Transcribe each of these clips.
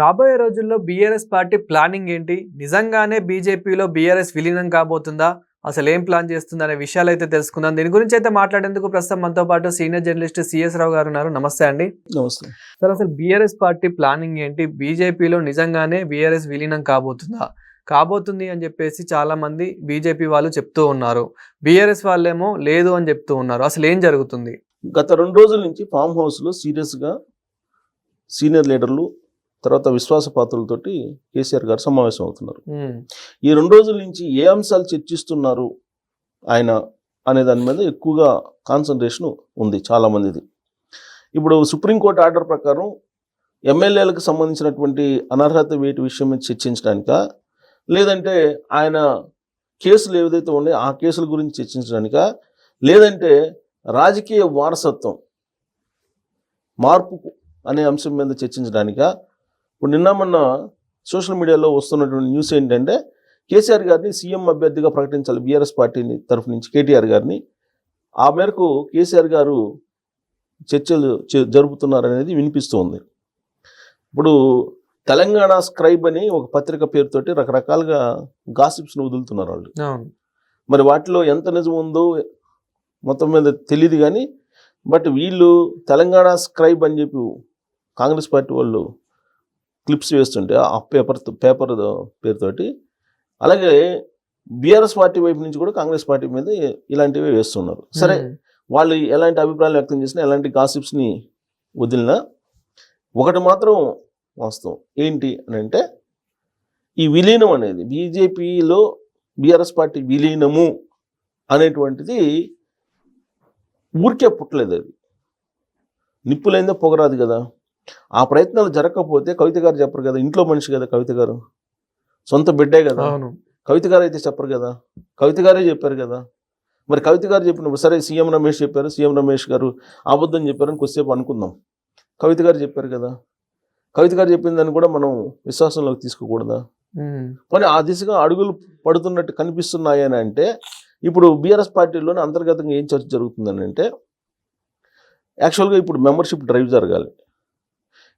రాబోయే రోజుల్లో BRS party planning ఏంటి? నిజంగానే బీజేపీలో బీఆర్ఎస్ విలీనం కాబోతుందా? అసలేం ప్లాన్ చేస్తుందనే విషయాలైతే తెలుసుకుందాం. దీని గురించి అయితే మాట్లాడేందుకు ప్రస్తుతం మనతో పాటు సీనియర్ జర్నలిస్ట్ సిఎస్ రావు గారు ఉన్నారు. నమస్తే అండి. నమస్తే. సార్, అసలు బీఆర్ఎస్ పార్టీ ప్లానింగ్ ఏంటి? బీజేపీలో నిజంగానే బీఆర్ఎస్ విలీనం కాబోతుందా? కాబోతుంది అని చెప్పేసి చాలా మంది బీజేపీ వాళ్ళు చెప్తూ ఉన్నారు. బీఆర్ఎస్ వాళ్ళేమో లేదు అని చెప్తూ ఉన్నారు. అసలు ఏం జరుగుతుంది? గత 2 రోజుల నుంచి ఫామ్ హౌస్లో సీరియస్గా సీనియర్ లీడర్లు తర్వాత విశ్వాసపాత్రులతోటి కేసీఆర్ గారు సమావేశం అవుతున్నారు. ఈ 2 రోజుల నుంచి ఏ అంశాలు చర్చిస్తున్నారు ఆయన అనే దాని మీద ఎక్కువగా కాన్సన్ట్రేషన్ ఉంది చాలా మందిది. ఇప్పుడు సుప్రీంకోర్టు ఆర్డర్ ప్రకారం ఎమ్మెల్యేలకు సంబంధించినటువంటి అనర్హత వేటు విషయం మీద చర్చించడానికా, లేదంటే ఆయన కేసులు ఏదైతే ఉన్నాయో ఆ కేసుల గురించి చర్చించడానికా, లేదంటే రాజకీయ వారసత్వం మార్పు అనే అంశం మీద చర్చించడానికా. ఇప్పుడు నిన్న మొన్న సోషల్ మీడియాలో వస్తున్నటువంటి న్యూస్ ఏంటంటే కేసీఆర్ గారిని సీఎం అభ్యర్థిగా ప్రకటించాలి బీఆర్ఎస్ పార్టీని తరఫు నుంచి కేటీఆర్ గారిని. ఆ మేరకు కేసీఆర్ గారు చర్చలు జరుపుతున్నారనేది వినిపిస్తుంది. ఇప్పుడు తెలంగాణ స్క్రైబ్ అని ఒక పత్రిక పేరుతోటి రకరకాలుగా గాసిప్స్ను వదులుతున్నారు వాళ్ళు. మరి వాటిలో ఎంత నిజం ఉందో మొత్తం మీద తెలియదు కానీ, బట్ వీళ్ళు తెలంగాణ స్క్రైబ్ అని చెప్పి కాంగ్రెస్ పార్టీ వాళ్ళు క్లిప్స్ వేస్తుంటే ఆ పేపర్ పేరుతోటి, అలాగే బీఆర్ఎస్ పార్టీ వైపు నుంచి కూడా కాంగ్రెస్ పార్టీ మీద ఇలాంటివి వేస్తున్నారు. సరే, వాళ్ళు ఎలాంటి అభిప్రాయాలు వ్యక్తం చేసినా, ఎలాంటి గాసిప్స్ని వదిలినా ఒకటి మాత్రం వాస్తవం ఏంటి అని అంటే, ఈ విలీనం అనేది బీజేపీలో బీఆర్ఎస్ పార్టీ విలీనము అనేటువంటిది ఊరికే పుట్టలేదు. అది నిప్పులైందో పొగరాదు కదా. ఆ ప్రయత్నాలు జరగకపోతే కవిత గారు చెప్పరు కదా, ఇంట్లో మనిషి కదా కవిత గారు, సొంత బిడ్డే కదా. కవిత గారు అయితే చెప్పరు కదా, కవిత గారే చెప్పారు కదా. మరి కవిత గారు చెప్పినప్పుడు సరే సీఎం రమేష్ చెప్పారు, సీఎం రమేష్ గారు అబద్ధం చెప్పారని కొద్దిసేపు అనుకుందాం. కవిత గారు చెప్పారు కదా, కవిత గారు చెప్పిన దాన్ని కూడా మనం విశ్వాసంలోకి తీసుకోకూడదా? కానీ ఆ దిశగా అడుగులు పడుతున్నట్టు కనిపిస్తున్నాయి అని అంటే, ఇప్పుడు బీఆర్ఎస్ పార్టీలోనే అంతర్గతంగా ఏం చర్చ జరుగుతుందని అంటే, యాక్చువల్గా ఇప్పుడు మెంబర్షిప్ డ్రైవ్ జరగాలి.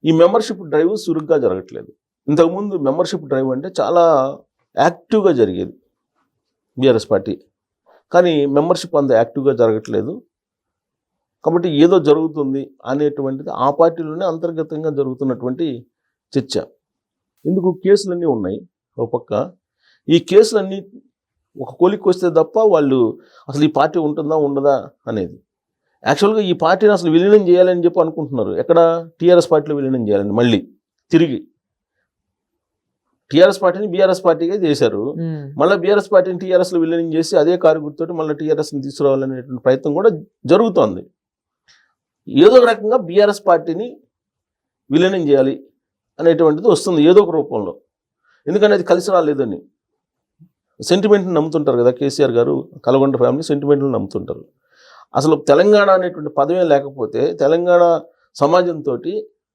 ఈ మెంబర్షిప్ డ్రైవ్ సురుగ్గా జరగట్లేదు. ఇంతకుముందు మెంబర్షిప్ డ్రైవ్ అంటే చాలా యాక్టివ్గా జరిగేది బీఆర్ఎస్ పార్టీ, కానీ మెంబర్షిప్ అంత యాక్టివ్గా జరగట్లేదు. కాబట్టి ఏదో జరుగుతుంది అనేటువంటిది ఆ పార్టీలోనే అంతర్గతంగా జరుగుతున్నటువంటి చర్చ. ఎందుకు కేసులన్నీ ఉన్నాయి ఒక పక్క, ఈ కేసులన్నీ ఒక కొలిక్కి వస్తే తప్ప వాళ్ళు అసలు ఈ పార్టీ ఉంటుందా ఉండదా అనేది. యాక్చువల్గా ఈ పార్టీని అసలు విలీనం చేయాలని చెప్పి అనుకుంటున్నారు. ఎక్కడ? టీఆర్ఎస్ పార్టీలో విలీనం చేయాలని మళ్ళీ తిరిగి టీఆర్ఎస్ పార్టీని బీఆర్ఎస్ పార్టీగా చేశారు. మళ్ళీ బీఆర్ఎస్ పార్టీని టీఆర్ఎస్లో విలీనం చేసి అదే కారు గుర్తుతోటి మళ్ళీ టీఆర్ఎస్ని తీసుకురావాలనేటువంటి ప్రయత్నం కూడా జరుగుతోంది. ఏదో ఒక రకంగా బీఆర్ఎస్ పార్టీని విలీనం చేయాలి అనేటువంటిది వస్తుంది ఏదో ఒక రూపంలో. ఎందుకంటే అది కలిసి రాలేదని సెంటిమెంట్ని నమ్ముతుంటారు కదా కేసీఆర్ గారు, కల్వకుంట్ల ఫ్యామిలీ సెంటిమెంట్ని నమ్ముతుంటారు. అసలు తెలంగాణ అనేటువంటి పదమే లేకపోతే తెలంగాణ సమాజంతో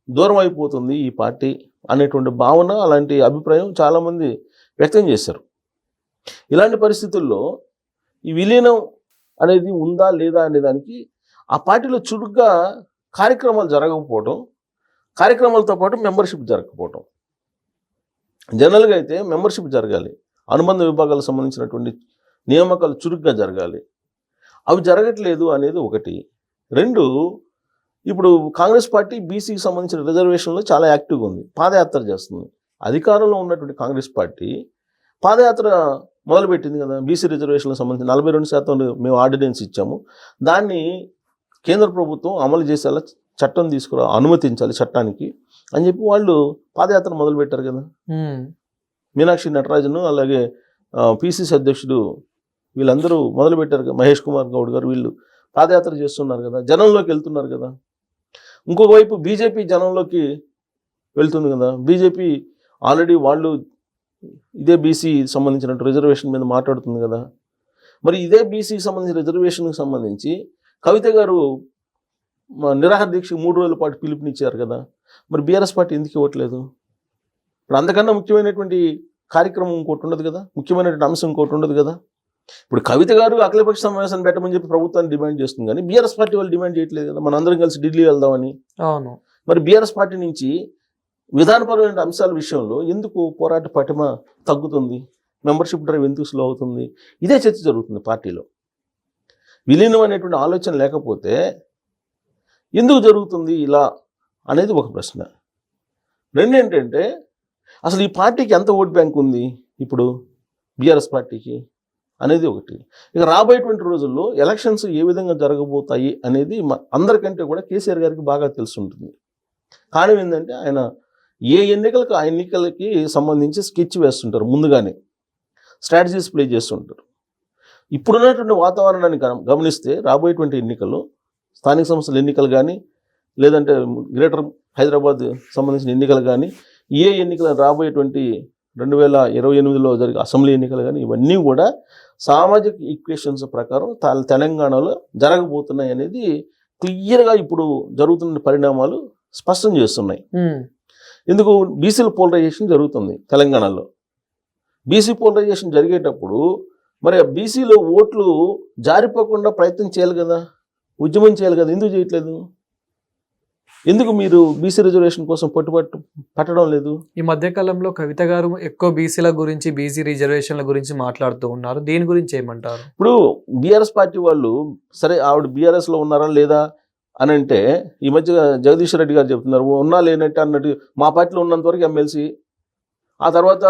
దూరం అయిపోతుంది ఈ పార్టీ అనేటువంటి భావన, అలాంటి అభిప్రాయం చాలామంది వ్యక్తం చేశారు. ఇలాంటి పరిస్థితుల్లో ఈ విలీనం అనేది ఉందా లేదా అనే దానికి ఆ పార్టీలో చురుగ్గా కార్యక్రమాలు జరగకపోవడం, కార్యక్రమాలతో పాటు మెంబర్షిప్ జరగకపోవడం. జనరల్గా అయితే మెంబర్షిప్ జరగాలి, అనుబంధ విభాగాలకు సంబంధించినటువంటి నియామకాలు చురుగ్గా జరగాలి. అవి జరగట్లేదు అనేది ఒకటి. 2, ఇప్పుడు కాంగ్రెస్ పార్టీ బీసీకి సంబంధించిన రిజర్వేషన్లో చాలా యాక్టివ్గా ఉంది, పాదయాత్ర చేస్తుంది. అధికారంలో ఉన్నటువంటి కాంగ్రెస్ పార్టీ పాదయాత్ర మొదలుపెట్టింది కదా. బీసీ రిజర్వేషన్లకు సంబంధించి 42% మేము ఆర్డినెన్స్ ఇచ్చాము, దాన్ని కేంద్ర ప్రభుత్వం అమలు చేసేలా చట్టం అనుమతించాలి చట్టానికి అని చెప్పి వాళ్ళు పాదయాత్ర మొదలుపెట్టారు కదా. మీనాక్షి నటరాజన్ అలాగే పిసిసి అధ్యక్షుడు వీళ్ళందరూ మొదలుపెట్టారు కదా, మహేష్ కుమార్ గౌడ్ గారు, వీళ్ళు పాదయాత్ర చేస్తున్నారు కదా, జనంలోకి వెళ్తున్నారు కదా. ఇంకొక వైపు బీజేపీ జనంలోకి వెళ్తుంది కదా. బీజేపీ ఆల్రెడీ వాళ్ళు ఇదే బీసీ సంబంధించిన రిజర్వేషన్ మీద మాట్లాడుతుంది కదా. మరి ఇదే బీసీకి సంబంధించిన రిజర్వేషన్కి సంబంధించి కవిత గారు నిరాహార దీక్ష 3 రోజుల పాటు పిలుపునిచ్చారు కదా. మరి బీఆర్ఎస్ పార్టీ ఎందుకు ఇవ్వట్లేదు? ఇప్పుడు అంతకన్నా ముఖ్యమైనటువంటి కార్యక్రమం ఇంకోటి ఉండదు కదా, ముఖ్యమైనటువంటి అంశం ఇంకోటి ఉండదు కదా. ఇప్పుడు కవిత గారు అఖిలపక్ష సమావేశాన్ని పెట్టమని చెప్పి ప్రభుత్వాన్ని డిమాండ్ చేస్తుంది, కానీ బీఆర్ఎస్ పార్టీ వాళ్ళు డిమాండ్ చేయట్లేదు కదా. మన అందరం కలిసి ఢిల్లీ వెళ్దామని. అవును. మరి బీఆర్ఎస్ పార్టీ నుంచి విధానపరమైన అంశాల విషయంలో ఎందుకు పోరాట పటిమ తగ్గుతుంది, మెంబర్షిప్ డ్రైవ్ ఎందుకు స్లో అవుతుంది, ఇదే చర్చ జరుగుతుంది పార్టీలో. విలీనం అనేటువంటి ఆలోచన లేకపోతే ఎందుకు జరుగుతుంది ఇలా అనేది ఒక ప్రశ్న. రెండు ఏంటంటే అసలు ఈ పార్టీకి ఎంత ఓట్ బ్యాంక్ ఉంది ఇప్పుడు బీఆర్ఎస్ పార్టీకి అనేది ఒకటి. ఇక రాబోయేటువంటి రోజుల్లో ఎలక్షన్స్ ఏ విధంగా జరగబోతాయి అనేది అందరికంటే కూడా కేసీఆర్ గారికి బాగా తెలిసి ఉంటుంది. కారణం ఏంటంటే ఆయన ఏ ఎన్నికలకు ఆ ఎన్నికలకి సంబంధించి స్కెచ్ వేస్తుంటారు, ముందుగానే స్ట్రాటజీస్ ప్లే చేస్తుంటారు. ఇప్పుడున్నటువంటి వాతావరణాన్ని గమనిస్తే రాబోయేటువంటి ఎన్నికలు, స్థానిక సంస్థల ఎన్నికలు కానీ, లేదంటే గ్రేటర్ హైదరాబాద్ సంబంధించిన ఎన్నికలు కానీ, ఏ ఎన్నికలు రాబోయేటువంటి 2028లో జరిగే అసెంబ్లీ ఎన్నికలు కానీ, ఇవన్నీ కూడా సామాజిక ఈక్వేషన్స్ ప్రకారం తెలంగాణలో జరగబోతున్నాయి అనేది క్లియర్గా ఇప్పుడు జరుగుతున్న పరిణామాలు స్పష్టం చేస్తున్నాయి. ఎందుకు బీసీల పోలరైజేషన్ జరుగుతుంది తెలంగాణలో. బీసీ పోలరైజేషన్ జరిగేటప్పుడు మరి ఆ బీసీలో ఓట్లు జారిపోకుండా ప్రయత్నం చేయాలి కదా, ఉద్యమం చేయాలి కదా, ఎందుకు చేయట్లేదు? ఎందుకు మీరు బీసీ రిజర్వేషన్ కోసం పట్టడం లేదు? ఈ మధ్యకాలంలో కవిత గారు ఎక్కువ బీసీల గురించి, బీసీ రిజర్వేషన్ల గురించి మాట్లాడుతూ ఉన్నారు. దీని గురించి ఏమంటారు? ఇప్పుడు బీఆర్ఎస్ పార్టీ వాళ్ళు సరే ఆవిడ బీఆర్ఎస్లో ఉన్నారా లేదా అని అంటే, ఈ మధ్య జగదీష్ రెడ్డి గారు చెప్తున్నారు ఉన్నా లేనట్టు అన్నట్టు, మా పార్టీలో ఉన్నంత వరకు ఎమ్మెల్సీ, ఆ తర్వాత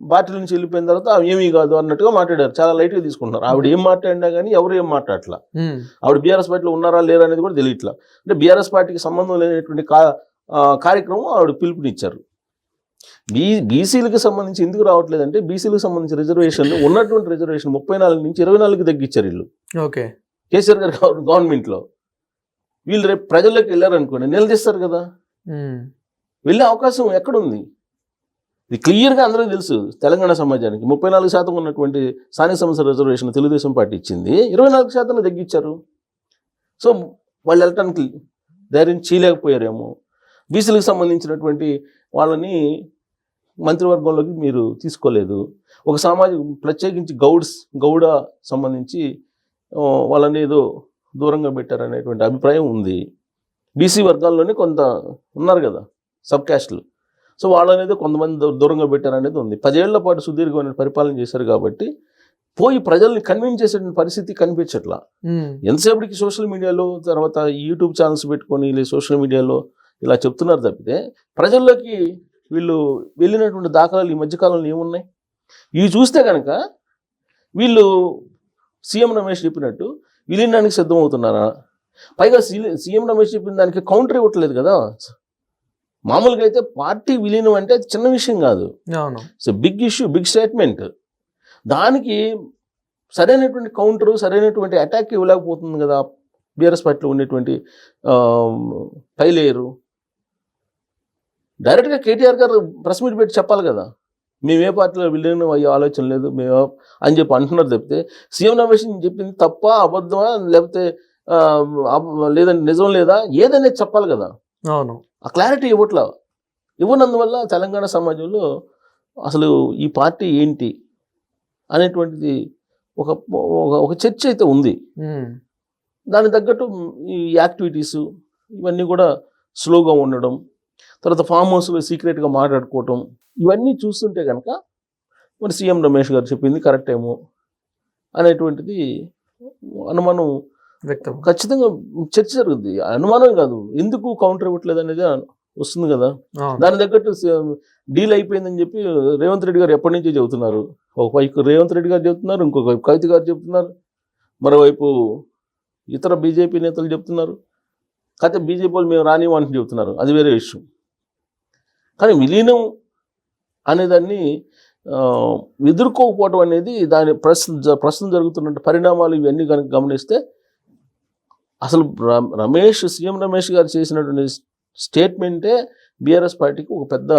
పార్టీ నుంచి వెళ్ళిపోయిన తర్వాత ఏమీ కాదు అన్నట్టుగా మాట్లాడారు. చాలా లైట్గా తీసుకుంటున్నారు. ఆవిడ ఏం మాట్లాడినా కానీ ఎవరు ఏం మాట్లాడట్లా. ఆవిడ బీఆర్ఎస్ పార్టీలో ఉన్నారా లేరా అనేది కూడా తెలియట్లా. అంటే బీఆర్ఎస్ పార్టీకి సంబంధం లేనటువంటి కార్యక్రమం ఆవిడ పిలుపునిచ్చారు. బీసీలకు సంబంధించి ఎందుకు రావట్లేదంటే, బీసీలకు సంబంధించిన రిజర్వేషన్ ఉన్నటువంటి రిజర్వేషన్ 34 నుంచి 24కి తగ్గించారు వీళ్ళు. ఓకే, కేసీఆర్ గారు గవర్నమెంట్లో. వీళ్ళు రేపు ప్రజల్లోకి వెళ్ళారనుకోండి నిలదీస్తారు కదా, వెళ్ళే అవకాశం ఎక్కడుంది? ఇది క్లియర్గా అందరికీ తెలుసు. తెలంగాణ సమాజానికి 34% ఉన్నటువంటి స్థానిక సంస్థల రిజర్వేషన్ తెలుగుదేశం పార్టీ ఇచ్చింది, 24% తగ్గించారు. సో వాళ్ళు వెళ్ళటానికి ధైర్యం చేయలేకపోయారేమో. బీసీలకు సంబంధించినటువంటి వాళ్ళని మంత్రివర్గంలోకి మీరు తీసుకోలేదు. ఒక సామాజిక ప్రత్యేకించి గౌడ సంబంధించి వాళ్ళని ఏదో దూరంగా పెట్టారనేటువంటి అభిప్రాయం ఉంది. బీసీ వర్గాల్లోనే కొంత ఉన్నారు కదా సబ్ క్యాస్ట్లు, సో వాళ్ళనేది కొంతమంది దూరంగా పెట్టారనేది ఉంది. 10 ఏళ్ల పాటు సుదీర్ఘమైన పరిపాలన చేశారు కాబట్టి పోయి ప్రజల్ని కన్విన్స్ చేసే పరిస్థితి కనిపించట్లా. ఎంతసేపటికి సోషల్ మీడియాలో, తర్వాత యూట్యూబ్ ఛానల్స్ పెట్టుకొని లేదా సోషల్ మీడియాలో ఇలా చెప్తున్నారు తప్పితే ప్రజల్లోకి వీళ్ళు వెళ్ళినటువంటి దాఖలాలు ఈ మధ్యకాలంలో ఏమున్నాయి? ఇవి చూస్తే కనుక వీళ్ళు సీఎం రమేష్ చెప్పినట్టు విలీనానికి సిద్ధమవుతున్నారా? పైగా సీఎం రమేష్ చెప్పిన దానికి కౌంటర్ ఇవ్వట్లేదు కదా. మామూలుగా అయితే పార్టీ విలీనం అంటే చిన్న విషయం కాదు, it's big issue, big statement. దానికి సరైనటువంటి కౌంటరు, సరైనటువంటి అటాక్ ఇవ్వలేకపోతుంది కదా బీఆర్ఎస్ పార్టీలో ఉండేటువంటి పై లేయరు. డైరెక్ట్గా కేటీఆర్ గారు ప్రెస్ మీట్ పెట్టి చెప్పాలి కదా, మేమే పార్టీలో విలీనం అయ్యే ఆలోచన లేదు మేము అని చెప్పి అంటున్నారు తప్పితే సీఎం రమేష్ చెప్పింది తప్ప అబద్ధమా లేకపోతే లేదంటే నిజం లేదా ఏదనేది చెప్పాలి కదా. అవును, ఆ క్లారిటీ ఇవ్వనందువల్ల తెలంగాణ సమాజంలో అసలు ఈ పార్టీ ఏంటి అనేటువంటిది ఒక చర్చ అయితే ఉంది. దానికి తగ్గట్టు ఈ యాక్టివిటీస్ ఇవన్నీ కూడా స్లోగా ఉండడం, తర్వాత ఫామ్ హౌస్లో సీక్రెట్గా మాట్లాడుకోవటం, ఇవన్నీ చూస్తుంటే కనుక మరి సీఎం రమేష్ గారు చెప్పింది కరెక్ట్ ఏమో అనేటువంటిది అనుమానం వ్యక్తం, ఖచ్చితంగా చర్చ జరుగుద్ది. అనుమానం కాదు, ఎందుకు కౌంటర్ ఇవ్వట్లేదు అనేది వస్తుంది కదా. దాని తగ్గట్టు డీల్ అయిపోయిందని చెప్పి రేవంత్ రెడ్డి గారు ఎప్పటి నుంచో చెబుతున్నారు. ఒకవైపు రేవంత్ రెడ్డి గారు చెబుతున్నారు, ఇంకొక వైపు కవిత గారు చెబుతున్నారు, మరోవైపు ఇతర బీజేపీ నేతలు చెప్తున్నారు. కాకపోతే బీజేపీ వాళ్ళు మేము రానివ్వని చెబుతున్నారు, అది వేరే విషయం. కానీ విలీనం అనేదాన్ని ఎదుర్కోకపోవడం అనేది దాని ప్రస్తుతం జరుగుతున్న పరిణామాలు ఇవన్నీ కనుక గమనిస్తే అసలు సీఎం రమేష్ గారు చేసినటువంటి స్టేట్మెంటే బీఆర్ఎస్ పార్టీకి ఒక పెద్ద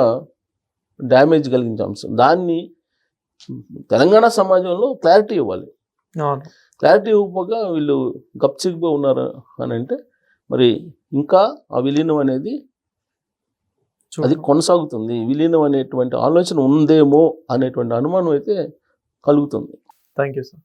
డ్యామేజ్ కలిగించే అంశం. దాన్ని తెలంగాణ సమాజంలో క్లారిటీ ఇవ్వాలి. క్లారిటీ ఇవ్వకపోగా వీళ్ళు గప్చిగ్గా ఉన్నారు అని అంటే మరి ఇంకా ఆ విలీనం అనేది అది కొనసాగుతుంది. విలీనం అనేటువంటి ఆలోచన ఉందేమో అనేటువంటి అనుమానం అయితే కలుగుతుంది. Thank you sir.